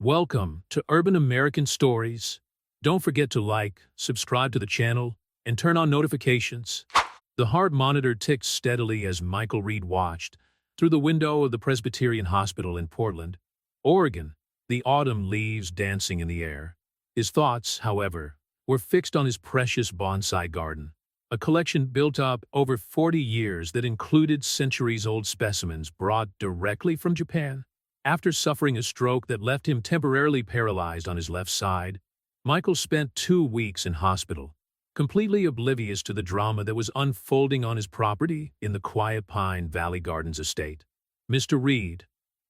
Welcome to Urban American Stories. Don't forget to like, subscribe to the channel, and turn on notifications. The heart monitor ticked steadily as Michael Reed watched through the window of the Presbyterian Hospital in Portland, Oregon, the autumn leaves dancing in the air. His thoughts, however, were fixed on his precious bonsai garden, a collection built up over 40 years that included centuries-old specimens brought directly from Japan. After suffering a stroke that left him temporarily paralyzed on his left side, Michael spent 2 weeks in hospital, completely oblivious to the drama that was unfolding on his property in the quiet Pine Valley Gardens estate. "Mr. Reed,"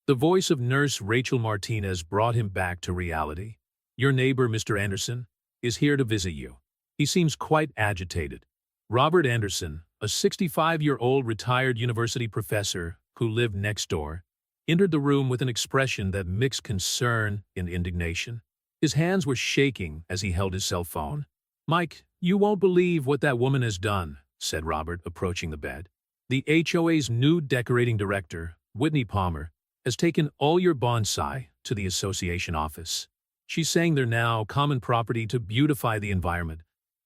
the voice of Nurse Rachel Martinez brought him back to reality. "Your neighbor, Mr. Anderson, is here to visit you. He seems quite agitated." Robert Anderson, a 65-year-old retired university professor who lived next door, entered the room with an expression that mixed concern and indignation. His hands were shaking as he held his cell phone. "Mike, you won't believe what that woman has done," said Robert, approaching the bed. "The HOA's new decorating director, Whitney Palmer, has taken all your bonsai to the association office. She's saying they're now common property to beautify the environment."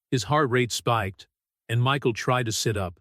His heart rate spiked, and Michael tried to sit up,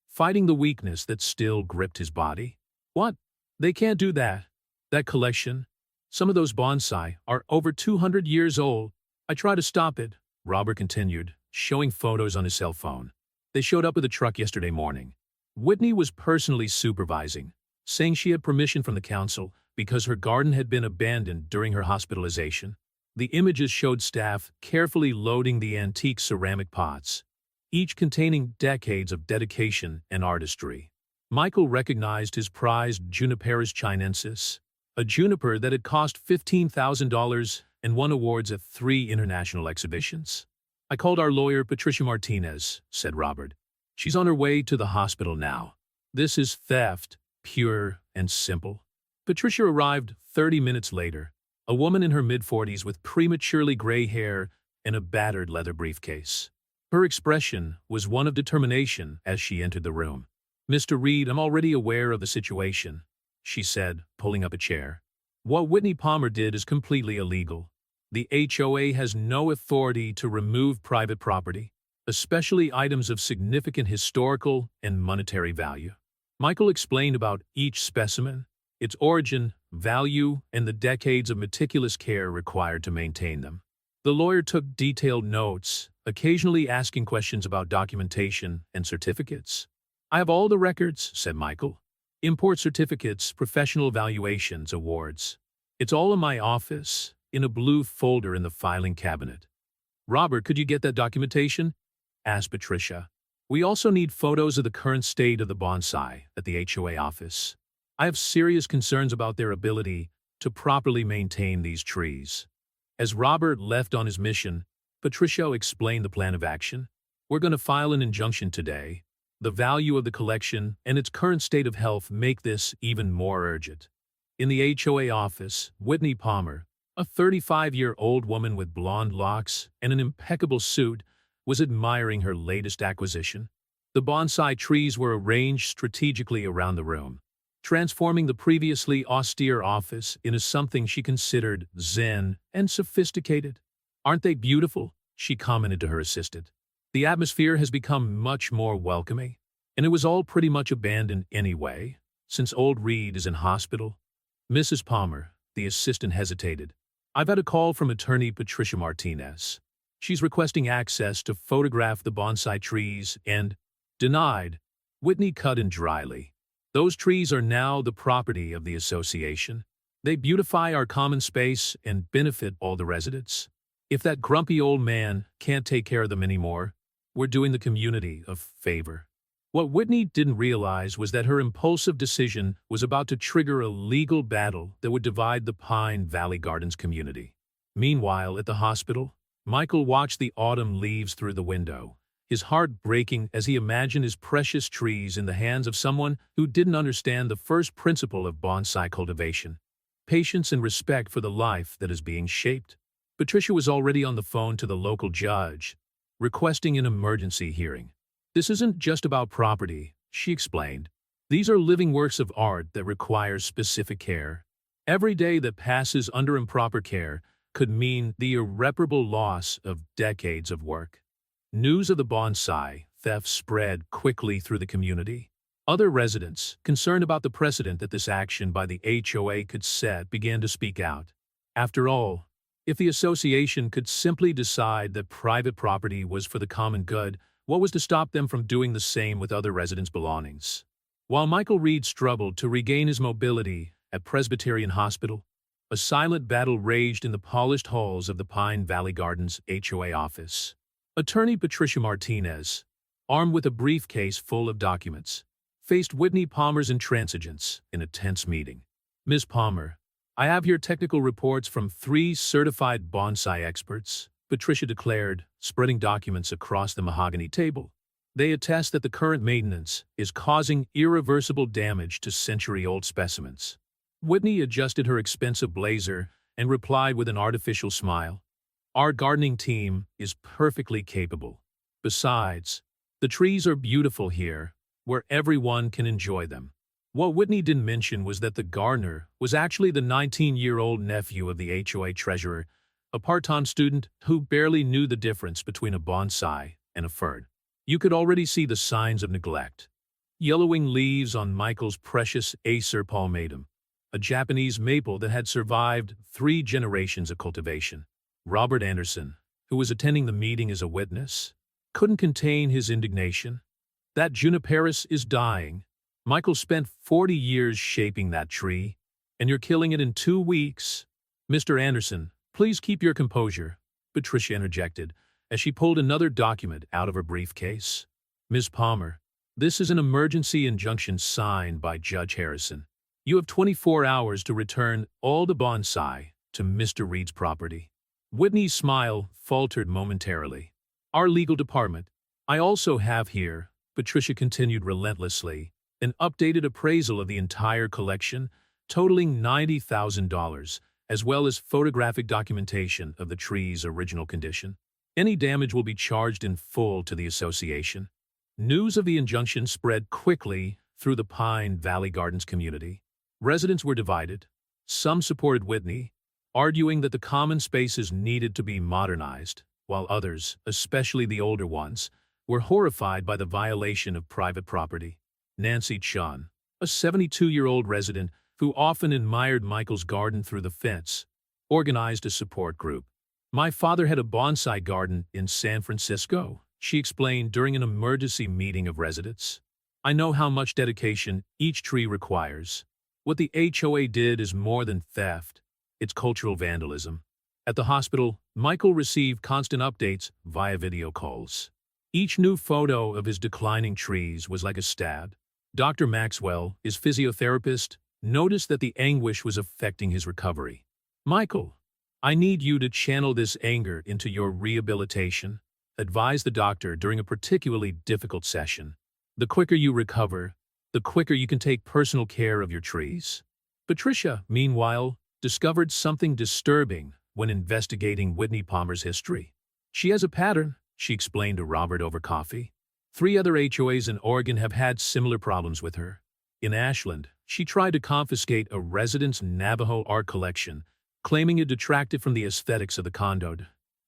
fighting the weakness that still gripped his body. "What? They can't do that. That collection, some of those bonsai, are over 200 years old. I try to stop it," Robert continued, showing photos on his cell phone. "They showed up with a truck yesterday morning. Whitney was personally supervising, saying she had permission from the council because her garden had been abandoned during her hospitalization." The images showed staff carefully loading the antique ceramic pots, each containing decades of dedication and artistry. Michael recognized his prized Juniperus chinensis, a juniper that had cost $15,000 and won awards at 3 international exhibitions. "I called our lawyer, Patricia Martinez," said Robert. "She's on her way to the hospital now. This is theft, pure and simple." Patricia arrived 30 minutes later, a woman in her mid-40s with prematurely gray hair and a battered leather briefcase. Her expression was one of determination as she entered the room. "Mr. Reed, I'm already aware of the situation," she said, pulling up a chair. "What Whitney Palmer did is completely illegal. The HOA has no authority to remove private property, especially items of significant historical and monetary value." Michael explained about each specimen, its origin, value, and the decades of meticulous care required to maintain them. The lawyer took detailed notes, occasionally asking questions about documentation and certificates. "I have all the records," said Michael. "Import certificates, professional valuations, awards. It's all in my office, in a blue folder in the filing cabinet." "Robert, could you get that documentation?" asked Patricia. "We also need photos of the current state of the bonsai at the HOA office. I have serious concerns about their ability to properly maintain these trees." As Robert left on his mission, Patricia explained the plan of action. "We're going to file an injunction today. The value of the collection and its current state of health make this even more urgent." In the HOA office, Whitney Palmer, a 35-year-old woman with blonde locks and an impeccable suit, was admiring her latest acquisition. The bonsai trees were arranged strategically around the room, transforming the previously austere office into something she considered zen and sophisticated. "Aren't they beautiful?" she commented to her assistant. "The atmosphere has become much more welcoming, and it was all pretty much abandoned anyway, since old Reed is in hospital." "Mrs. Palmer," the assistant hesitated. "I've had a call from attorney Patricia Martinez. She's requesting access to photograph the bonsai trees and—" "Denied," Whitney cut in dryly. "Those trees are now the property of the association. They beautify our common space and benefit all the residents. If that grumpy old man can't take care of them anymore, we're doing the community a favor." What Whitney didn't realize was that her impulsive decision was about to trigger a legal battle that would divide the Pine Valley Gardens community. Meanwhile, at the hospital, Michael watched the autumn leaves through the window, his heart breaking as he imagined his precious trees in the hands of someone who didn't understand the first principle of bonsai cultivation: patience and respect for the life that is being shaped. Patricia was already on the phone to the local judge, requesting an emergency hearing. "This isn't just about property," she explained. "These are living works of art that require specific care. Every day that passes under improper care could mean the irreparable loss of decades of work. News of the bonsai theft spread quickly through the community. Other residents, concerned about the precedent that this action by the HOA could set, began to speak out. After all, if the association could simply decide that private property was for the common good, what was to stop them from doing the same with other residents' belongings? While Michael Reed struggled to regain his mobility at Presbyterian Hospital, a silent battle raged in the polished halls of the Pine Valley Gardens HOA office. Attorney Patricia Martinez, armed with a briefcase full of documents, faced Whitney Palmer's intransigence in a tense meeting. Ms. Palmer, I have here technical reports from 3 certified bonsai experts, Patricia declared, spreading documents across the mahogany table. They attest that the current maintenance is causing irreversible damage to century-old specimens. Whitney adjusted her expensive blazer and replied with an artificial smile. Our gardening team is perfectly capable. Besides, the trees are beautiful here, where everyone can enjoy them. What Whitney didn't mention was that the gardener was actually the 19-year-old nephew of the HOA treasurer, a part-time student who barely knew the difference between a bonsai and a fern. You could already see the signs of neglect. Yellowing leaves on Michael's precious Acer palmatum, a Japanese maple that had survived 3 generations of cultivation. Robert Anderson, who was attending the meeting as a witness, couldn't contain his indignation. That juniperus is dying. Michael spent 40 years shaping that tree, and you're killing it in 2 weeks. Mr. Anderson, please keep your composure, Patricia interjected, as she pulled another document out of her briefcase. Ms. Palmer, this is an emergency injunction signed by Judge Harrison. You have 24 hours to return all the bonsai to Mr. Reed's property. Whitney's smile faltered momentarily. Our legal department. I also have here, Patricia continued relentlessly, an updated appraisal of the entire collection, totaling $90,000, as well as photographic documentation of the tree's original condition. Any damage will be charged in full to the association. News of the injunction spread quickly through the Pine Valley Gardens community. Residents were divided. Some supported Whitney, arguing that the common spaces needed to be modernized, while others, especially the older ones, were horrified by the violation of private property. Nancy Chun, a 72-year-old resident who often admired Michael's garden through the fence, organized a support group. My father had a bonsai garden in San Francisco, she explained during an emergency meeting of residents. I know how much dedication each tree requires. What the HOA did is more than theft. It's cultural vandalism. At the hospital, Michael received constant updates via video calls. Each new photo of his declining trees was like a stab. Dr. Maxwell, his physiotherapist, noticed that the anguish was affecting his recovery. Michael, I need you to channel this anger into your rehabilitation, advised the doctor during a particularly difficult session. The quicker you recover, the quicker you can take personal care of your trees. Patricia, meanwhile, discovered something disturbing when investigating Whitney Palmer's history. She has a pattern, she explained to Robert over coffee. 3 other HOAs in Oregon have had similar problems with her. In Ashland, she tried to confiscate a resident's Navajo art collection, claiming it detracted from the aesthetics of the condo.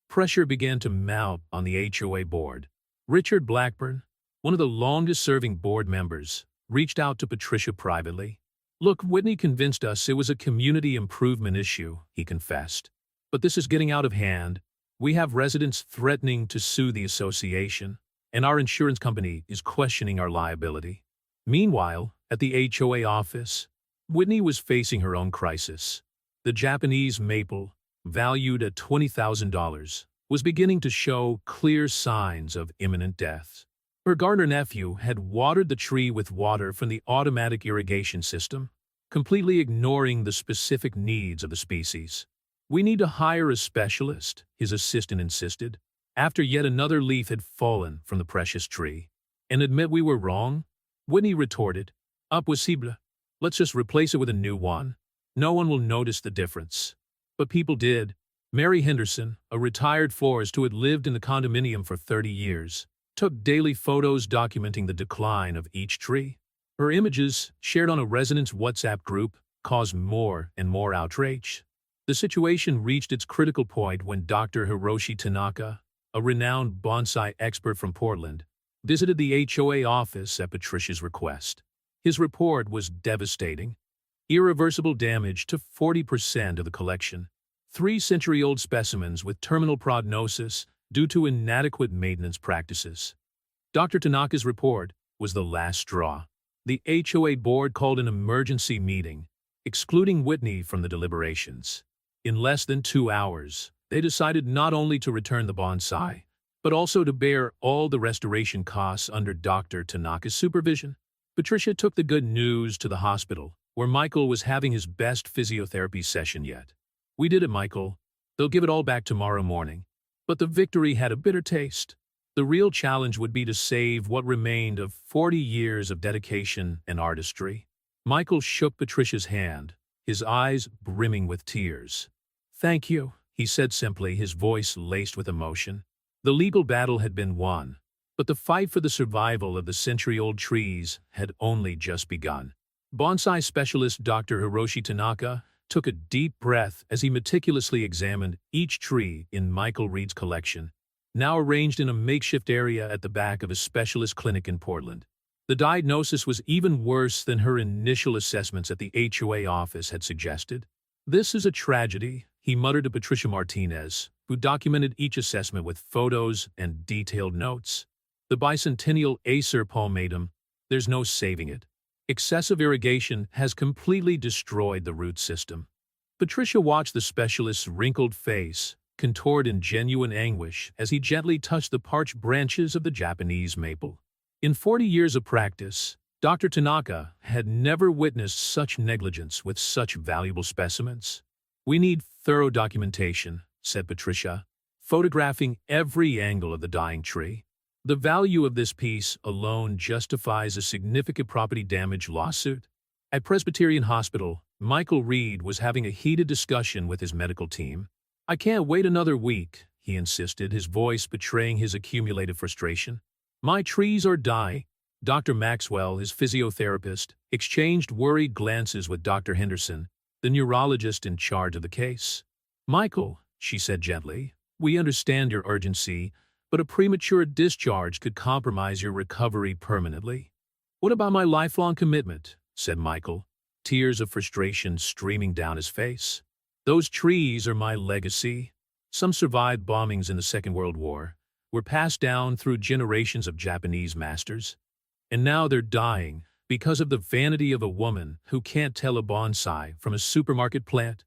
Pressure began to mount on the HOA board. Richard Blackburn, one of the longest-serving board members, reached out to Patricia privately. Look, Whitney convinced us it was a community improvement issue, he confessed. But this is getting out of hand. We have residents threatening to sue the association, and our insurance company is questioning our liability. Meanwhile, at the HOA office, Whitney was facing her own crisis. The Japanese maple, valued at $20,000, was beginning to show clear signs of imminent death. Her gardener nephew had watered the tree with water from the automatic irrigation system, completely ignoring the specific needs of the species. We need to hire a specialist, his assistant insisted, after yet another leaf had fallen from the precious tree. And admit we were wrong? Whitney retorted. Impossible. Let's just replace it with a new one. No one will notice the difference. But people did. Mary Henderson, a retired florist who had lived in the condominium for 30 years, took daily photos documenting the decline of each tree. Her images, shared on a residents' WhatsApp group, caused more and more outrage. The situation reached its critical point when Dr. Hiroshi Tanaka, a renowned bonsai expert from Portland, visited the HOA office at Patricia's request. His report was devastating. Irreversible damage to 40% of the collection. 3-century-old specimens with terminal prognosis due to inadequate maintenance practices. Dr. Tanaka's report was the last straw. The HOA board called an emergency meeting, excluding Whitney from the deliberations. In less than 2 hours, they decided not only to return the bonsai, but also to bear all the restoration costs under Dr. Tanaka's supervision. Patricia took the good news to the hospital, where Michael was having his best physiotherapy session yet. "We did it, Michael. They'll give it all back tomorrow morning." But the victory had a bitter taste. The real challenge would be to save what remained of 40 years of dedication and artistry. Michael shook Patricia's hand, his eyes brimming with tears. "Thank you," he said simply, his voice laced with emotion. The legal battle had been won, but the fight for the survival of the century-old trees had only just begun. Bonsai specialist Dr. Hiroshi Tanaka took a deep breath as he meticulously examined each tree in Michael Reed's collection, now arranged in a makeshift area at the back of a specialist clinic in Portland. The diagnosis was even worse than her initial assessments at the HOA office had suggested. "This is a tragedy," he muttered to Patricia Martinez, who documented each assessment with photos and detailed notes. "The bicentennial Acer palmatum, there's no saving it. Excessive irrigation has completely destroyed the root system." Patricia watched the specialist's wrinkled face contort in genuine anguish as he gently touched the parched branches of the Japanese maple. In 40 years of practice, Dr. Tanaka had never witnessed such negligence with such valuable specimens. "We need thorough documentation," said Patricia, photographing every angle of the dying tree. "The value of this piece alone justifies a significant property damage lawsuit." At Presbyterian Hospital, Michael Reed was having a heated discussion with his medical team. "I can't wait another week," he insisted, his voice betraying his accumulated frustration. "My trees are dying." Dr. Maxwell, his physiotherapist, exchanged worried glances with Dr. Henderson, the neurologist in charge of the case. "Michael," she said gently, "we understand your urgency, but a premature discharge could compromise your recovery permanently." "What about my lifelong commitment?" said Michael, tears of frustration streaming down his face. "Those trees are my legacy. Some survived bombings in the Second World War, were passed down through generations of Japanese masters. And now they're dying because of the vanity of a woman who can't tell a bonsai from a supermarket plant."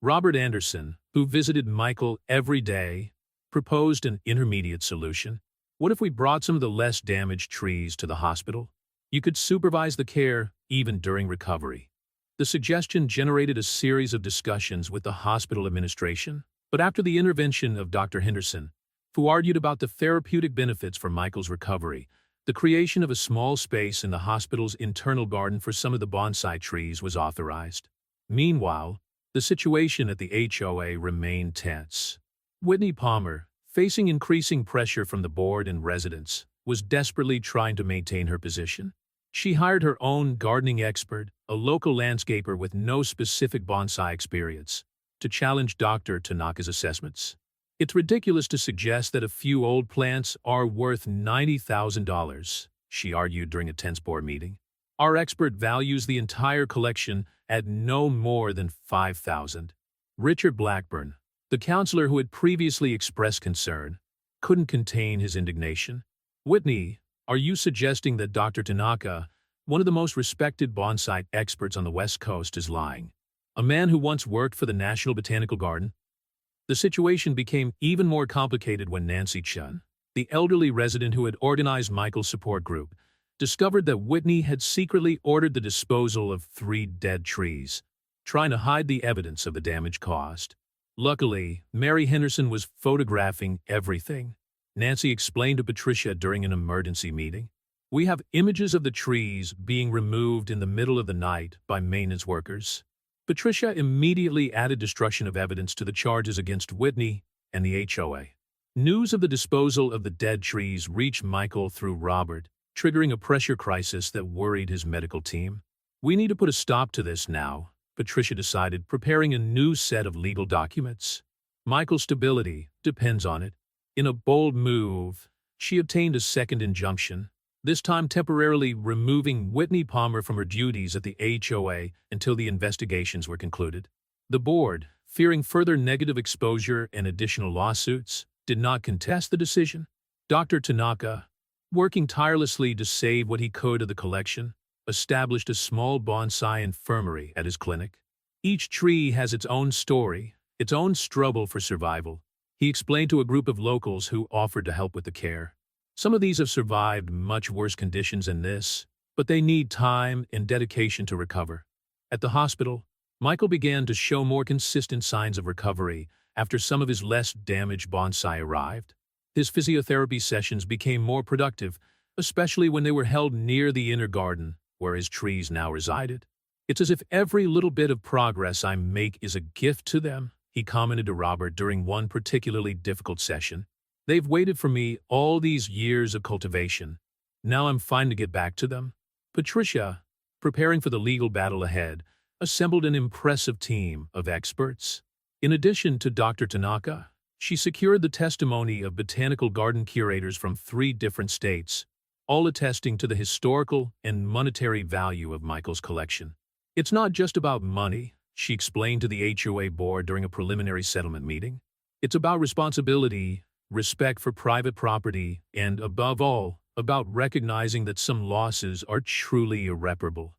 Robert Anderson, who visited Michael every day, proposed an intermediate solution. "What if we brought some of the less damaged trees to the hospital? You could supervise the care even during recovery." The suggestion generated a series of discussions with the hospital administration, but after the intervention of Dr. Henderson, who argued about the therapeutic benefits for Michael's recovery, the creation of a small space in the hospital's internal garden for some of the bonsai trees was authorized. Meanwhile, the situation at the HOA remained tense. Whitney Palmer, facing increasing pressure from the board and residents, was desperately trying to maintain her position. She hired her own gardening expert, a local landscaper with no specific bonsai experience, to challenge Dr. Tanaka's assessments. "It's ridiculous to suggest that a few old plants are worth $90,000, she argued during a tense board meeting. "Our expert values the entire collection at no more than $5,000. Richard Blackburn, the counselor who had previously expressed concern, couldn't contain his indignation. "Whitney, are you suggesting that Dr. Tanaka, one of the most respected bonsai experts on the West Coast, is lying? A man who once worked for the National Botanical Garden?" The situation became even more complicated when Nancy Chun, the elderly resident who had organized Michael's support group, discovered that Whitney had secretly ordered the disposal of 3 dead trees, trying to hide the evidence of the damage caused. Luckily, Mary Henderson was photographing everything. Nancy explained to Patricia during an emergency meeting. "We have images of the trees being removed in the middle of the night by maintenance workers." Patricia immediately added destruction of evidence to the charges against Whitney and the HOA. News of the disposal of the dead trees reached Michael through Robert, triggering a pressure crisis that worried his medical team. "We need to put a stop to this now," Patricia decided, preparing a new set of legal documents. Michael's stability depends on it. In a bold move, she obtained a second injunction, this time temporarily removing Whitney Palmer from her duties at the HOA until the investigations were concluded. The board, fearing further negative exposure and additional lawsuits, did not contest the decision. Dr. Tanaka, working tirelessly to save what he could of the collection, established a small bonsai infirmary at his clinic. Each tree has its own story, its own struggle for survival, he explained to a group of locals who offered to help with the care. Some of these have survived much worse conditions than this, but they need time and dedication to recover. At the hospital, Michael began to show more consistent signs of recovery after some of his less damaged bonsai arrived. His physiotherapy sessions became more productive, especially when they were held near the inner garden, where his trees now resided. It's as if every little bit of progress I make is a gift to them, he commented to Robert during one particularly difficult session. They've waited for me all these years of cultivation. Now I'm fine to get back to them. Patricia, preparing for the legal battle ahead, assembled an impressive team of experts. In addition to Dr. Tanaka, she secured the testimony of botanical garden curators from 3 different states, all attesting to the historical and monetary value of Michael's collection. It's not just about money, she explained to the HOA board during a preliminary settlement meeting. It's about responsibility, respect for private property, and, above all, about recognizing that some losses are truly irreparable.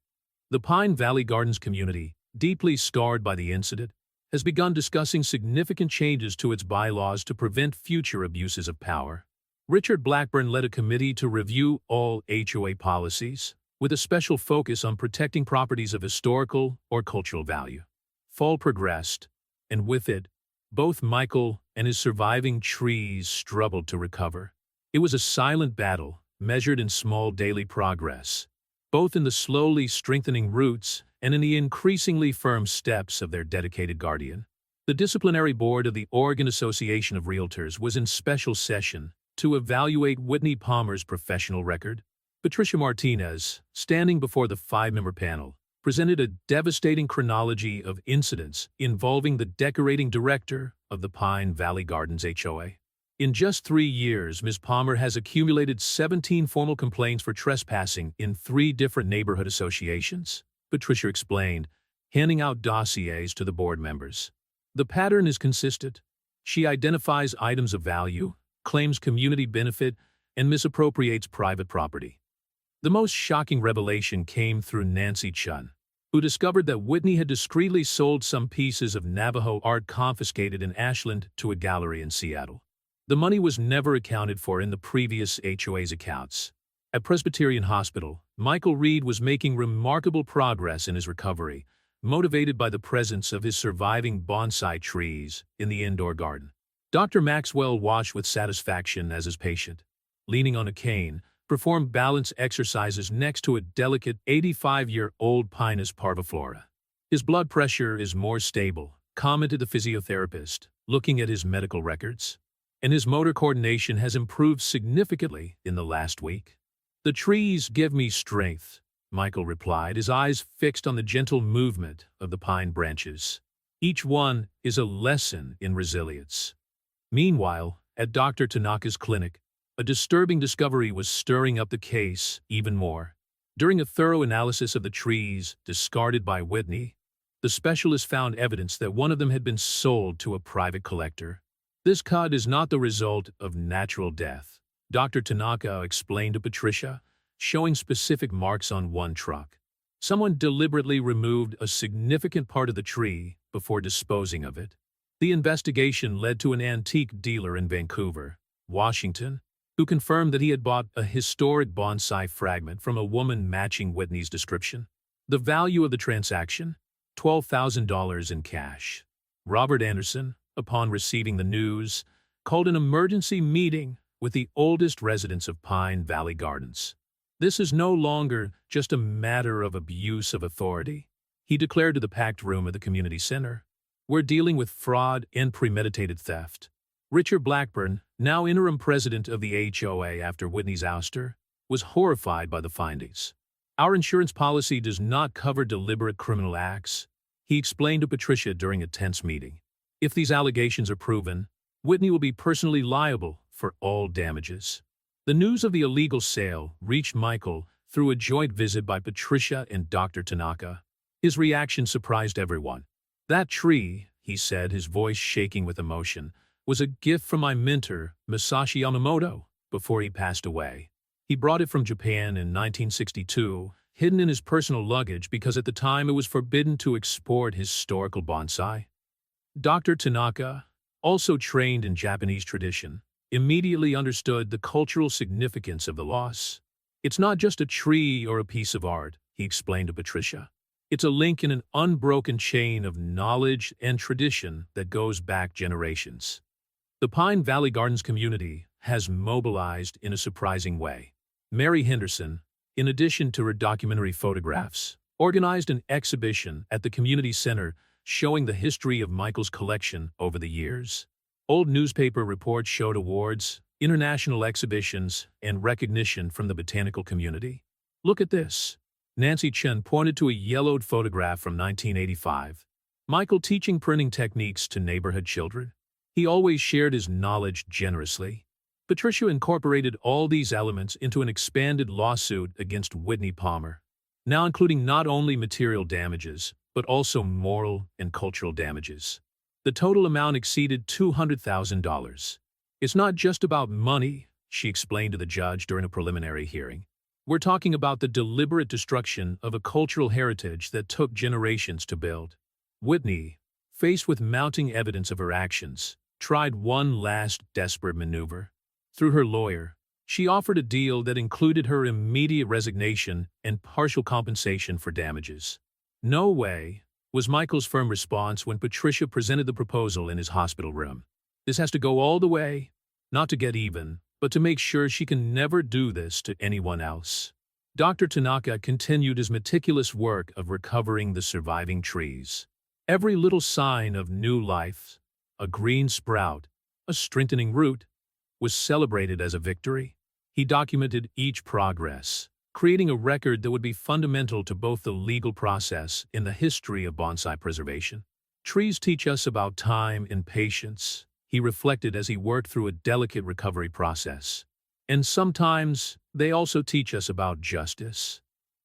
The Pine Valley Gardens community, deeply scarred by the incident, has begun discussing significant changes to its bylaws to prevent future abuses of power. Richard Blackburn led a committee to review all HOA policies, with a special focus on protecting properties of historical or cultural value. Fall progressed, and with it, both Michael and his surviving trees struggled to recover. It was a silent battle, measured in small daily progress, both in the slowly strengthening roots and in the increasingly firm steps of their dedicated guardian. The disciplinary board of the Oregon Association of Realtors was in special session to evaluate Whitney Palmer's professional record. Patricia Martinez, standing before the 5-member panel, presented a devastating chronology of incidents involving the decorating director of the Pine Valley Gardens HOA. In just 3 years, Ms. Palmer has accumulated 17 formal complaints for trespassing in 3 different neighborhood associations, Patricia explained, handing out dossiers to the board members. The pattern is consistent. She identifies items of value, claims community benefit, and misappropriates private property. The most shocking revelation came through Nancy Chun, who discovered that Whitney had discreetly sold some pieces of Navajo art confiscated in Ashland to a gallery in Seattle. The money was never accounted for in the previous HOA's accounts. At Presbyterian Hospital, Michael Reed was making remarkable progress in his recovery, motivated by the presence of his surviving bonsai trees in the indoor garden. Dr. Maxwell watched with satisfaction as his patient, leaning on a cane, performed balance exercises next to a delicate 85-year-old Pinus parviflora. His blood pressure is more stable, commented the physiotherapist, looking at his medical records, and his motor coordination has improved significantly in the last week. The trees give me strength, Michael replied, his eyes fixed on the gentle movement of the pine branches. Each one is a lesson in resilience. Meanwhile, at Dr. Tanaka's clinic, a disturbing discovery was stirring up the case even more. During a thorough analysis of the trees discarded by Whitney, the specialist found evidence that one of them had been sold to a private collector. This cut is not the result of natural death, Dr. Tanaka explained to Patricia, showing specific marks on one trunk. Someone deliberately removed a significant part of the tree before disposing of it. The investigation led to an antique dealer in Vancouver, Washington, who confirmed that he had bought a historic bonsai fragment from a woman matching Whitney's description. The value of the transaction? $12,000 in cash. Robert Anderson, upon receiving the news, called an emergency meeting with the oldest residents of Pine Valley Gardens. This is no longer just a matter of abuse of authority, he declared to the packed room of the community center. We're dealing with fraud and premeditated theft. Richard Blackburn, now interim president of the HOA after Whitney's ouster, was horrified by the findings. Our insurance policy does not cover deliberate criminal acts, he explained to Patricia during a tense meeting. If these allegations are proven, Whitney will be personally liable for all damages. The news of the illegal sale reached Michael through a joint visit by Patricia and Dr. Tanaka. His reaction surprised everyone. "That tree," he said, his voice shaking with emotion, "was a gift from my mentor, Masashi Yamamoto, before he passed away. He brought it from Japan in 1962, hidden in his personal luggage because at the time it was forbidden to export historical bonsai." Dr. Tanaka, also trained in Japanese tradition, immediately understood the cultural significance of the loss. "It's not just a tree or a piece of art," he explained to Patricia. "It's a link in an unbroken chain of knowledge and tradition that goes back generations." The Pine Valley Gardens community has mobilized in a surprising way. Mary Henderson, in addition to her documentary photographs, organized an exhibition at the community center showing the history of Michael's collection over the years. Old newspaper reports showed awards, international exhibitions, and recognition from the botanical community. "Look at this." Nancy Chen pointed to a yellowed photograph from 1985. Michael teaching printing techniques to neighborhood children. He always shared his knowledge generously. Patricia incorporated all these elements into an expanded lawsuit against Whitney Palmer, now including not only material damages, but also moral and cultural damages. The total amount exceeded $200,000. "It's not just about money," she explained to the judge during a preliminary hearing. "We're talking about the deliberate destruction of a cultural heritage that took generations to build." Whitney, faced with mounting evidence of her actions, tried one last desperate maneuver. Through her lawyer, she offered a deal that included her immediate resignation and partial compensation for damages. "No way," was Michael's firm response when Patricia presented the proposal in his hospital room. "This has to go all the way, not to get even, but to make sure she can never do this to anyone else." Dr. Tanaka continued his meticulous work of recovering the surviving trees. Every little sign of new life, a green sprout, a strengthening root, was celebrated as a victory. He documented each progress, creating a record that would be fundamental to both the legal process and the history of bonsai preservation. "Trees teach us about time and patience," he reflected as he worked through a delicate recovery process. "And sometimes, they also teach us about justice."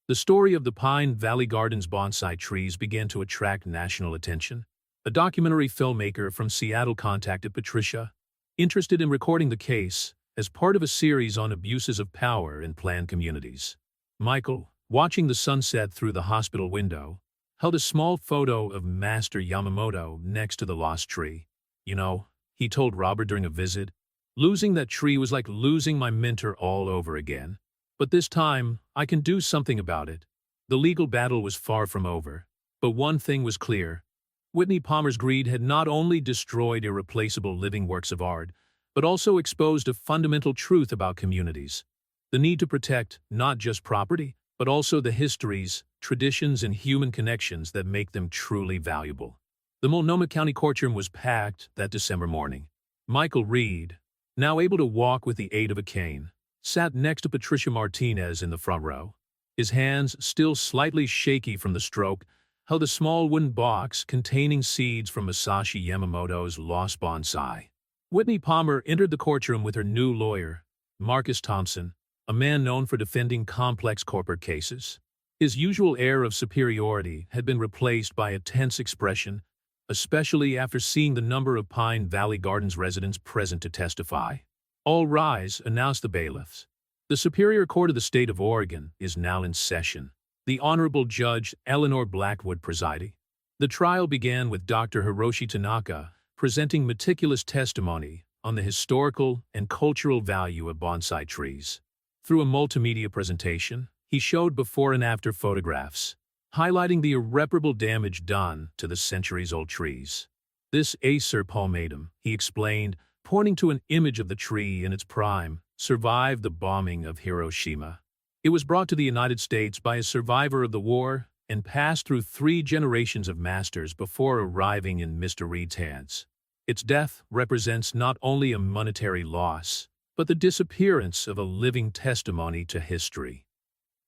The story of the Pine Valley Gardens bonsai trees began to attract national attention. A documentary filmmaker from Seattle contacted Patricia, interested in recording the case as part of a series on abuses of power in planned communities. Michael, watching the sunset through the hospital window, held a small photo of Master Yamamoto next to the lost tree. "You know," he told Robert during a visit, "losing that tree was like losing my mentor all over again. But this time, I can do something about it." The legal battle was far from over, but one thing was clear. Whitney Palmer's greed had not only destroyed irreplaceable living works of art, but also exposed a fundamental truth about communities: the need to protect not just property, but also the histories, traditions, and human connections that make them truly valuable. The Multnomah County courtroom was packed that December morning. Michael Reed, now able to walk with the aid of a cane, sat next to Patricia Martinez in the front row. His hands, still slightly shaky from the stroke, held a small wooden box containing seeds from Masashi Yamamoto's lost bonsai. Whitney Palmer entered the courtroom with her new lawyer, Marcus Thompson, a man known for defending complex corporate cases. His usual air of superiority had been replaced by a tense expression, especially after seeing the number of Pine Valley Gardens residents present to testify. "All rise," announced the bailiffs. "The Superior Court of the State of Oregon is now in session." The Honorable Judge Eleanor Blackwood presiding. The trial began with Dr. Hiroshi Tanaka presenting meticulous testimony on the historical and cultural value of bonsai trees. Through a multimedia presentation, he showed before and after photographs, highlighting the irreparable damage done to the centuries-old trees. "This Acer palmatum," he explained, pointing to an image of the tree in its prime, survived the bombing of Hiroshima. It was brought to the United States by a survivor of the war and passed through 3 generations of masters before arriving in Mr. Reed's hands. Its death represents not only a monetary loss, but the disappearance of a living testimony to history.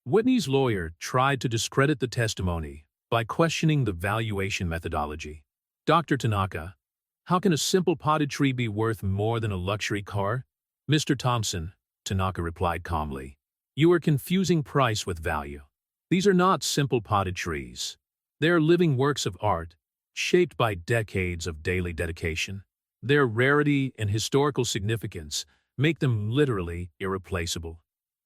Whitney's lawyer tried to discredit the testimony by questioning the valuation methodology. Dr. Tanaka, how can a simple potted tree be worth more than a luxury car? Mr. Thompson, Tanaka replied calmly, you are confusing price with value. These are not simple potted trees. They are living works of art, shaped by decades of daily dedication. Their rarity and historical significance make them literally irreplaceable.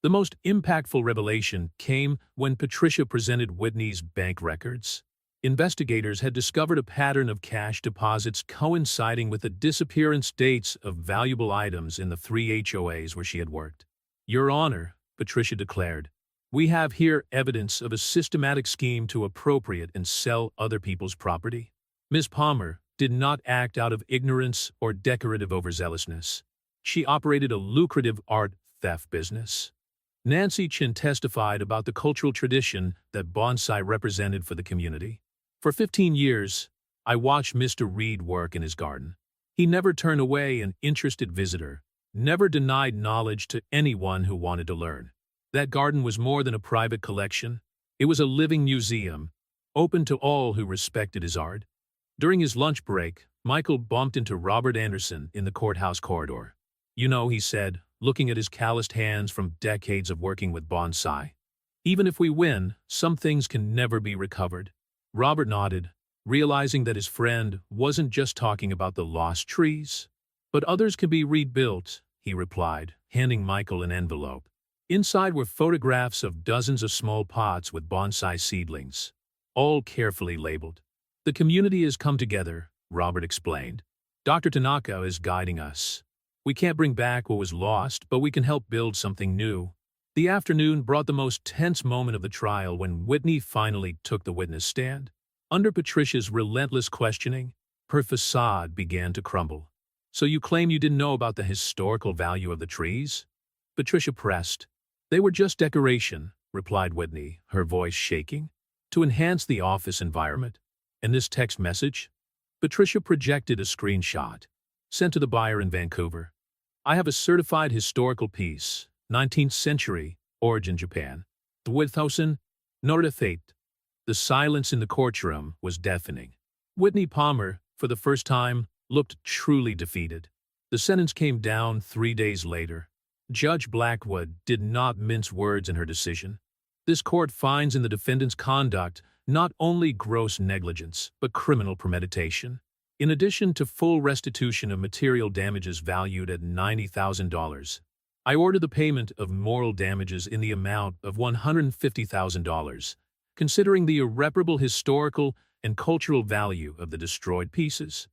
The most impactful revelation came when Patricia presented Whitney's bank records. Investigators had discovered a pattern of cash deposits coinciding with the disappearance dates of valuable items in the 3 HOAs where she had worked. Your Honor, Patricia declared, we have here evidence of a systematic scheme to appropriate and sell other people's property. Ms. Palmer did not act out of ignorance or decorative overzealousness. She operated a lucrative art theft business. Nancy Chin testified about the cultural tradition that bonsai represented for the community. For 15 years, I watched Mr. Reed work in his garden. He never turned away an interested visitor, never denied knowledge to anyone who wanted to learn. That garden was more than a private collection. It was a living museum, open to all who respected his art. During his lunch break, Michael bumped into Robert Anderson in the courthouse corridor. You know, he said, looking at his calloused hands from decades of working with bonsai. Even if we win, some things can never be recovered. Robert nodded, realizing that his friend wasn't just talking about the lost trees. But others can be rebuilt, he replied, handing Michael an envelope. Inside were photographs of dozens of small pots with bonsai seedlings, all carefully labeled. The community has come together, Robert explained. Dr. Tanaka is guiding us. We can't bring back what was lost, but we can help build something new. The afternoon brought the most tense moment of the trial when Whitney finally took the witness stand. Under Patricia's relentless questioning, her facade began to crumble. So you claim you didn't know about the historical value of the trees? Patricia pressed. They were just decoration, replied Whitney, her voice shaking, to enhance the office environment. And this text message? Patricia projected a screenshot, sent to the buyer in Vancouver. I have a certified historical piece, 19th century, origin Japan. 2000, Norda Fate. The silence in the courtroom was deafening. Whitney Palmer, for the first time, looked truly defeated. The sentence came down 3 days later. Judge Blackwood did not mince words in her decision. This court finds in the defendant's conduct not only gross negligence, but criminal premeditation. In addition to full restitution of material damages valued at $90,000, I order the payment of moral damages in the amount of $150,000, considering the irreparable historical and cultural value of the destroyed pieces.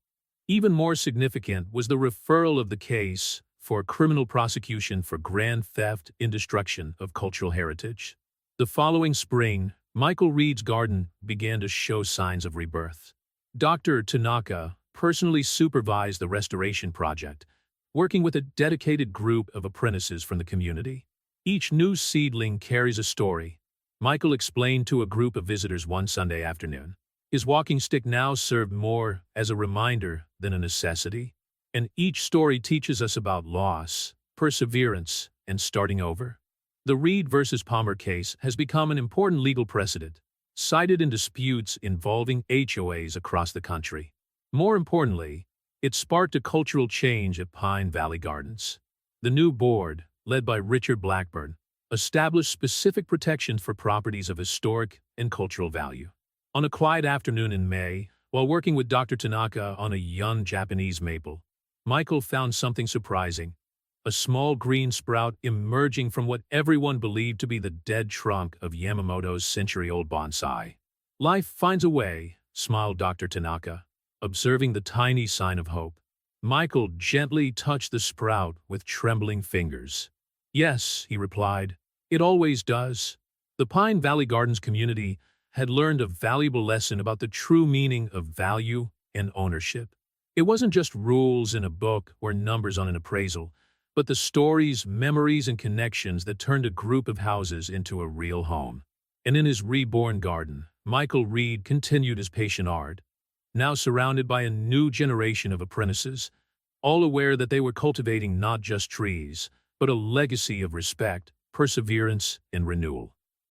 Even more significant was the referral of the case for criminal prosecution for grand theft and destruction of cultural heritage. The following spring, Michael Reed's garden began to show signs of rebirth. Dr. Tanaka personally supervised the restoration project, working with a dedicated group of apprentices from the community. Each new seedling carries a story, Michael explained to a group of visitors one Sunday afternoon. His walking stick now served more as a reminder than a necessity, and each story teaches us about loss, perseverance, and starting over. The Reed versus Palmer case has become an important legal precedent, cited in disputes involving HOAs across the country. More importantly, it sparked a cultural change at Pine Valley Gardens. The new board, led by Richard Blackburn, established specific protections for properties of historic and cultural value. On a quiet afternoon in May, while working with Dr. Tanaka on a young Japanese maple, Michael found something surprising: a small green sprout emerging from what everyone believed to be the dead trunk of Yamamoto's century-old bonsai. Life finds a way, smiled Dr. Tanaka, observing the tiny sign of hope. Michael gently touched the sprout with trembling fingers. Yes, he replied, it always does. The Pine Valley Gardens community had learned a valuable lesson about the true meaning of value and ownership. It wasn't just rules in a book or numbers on an appraisal, but the stories, memories, and connections that turned a group of houses into a real home. And in his reborn garden, Michael Reed continued his patient art, now surrounded by a new generation of apprentices, all aware that they were cultivating not just trees, but a legacy of respect, perseverance, and renewal.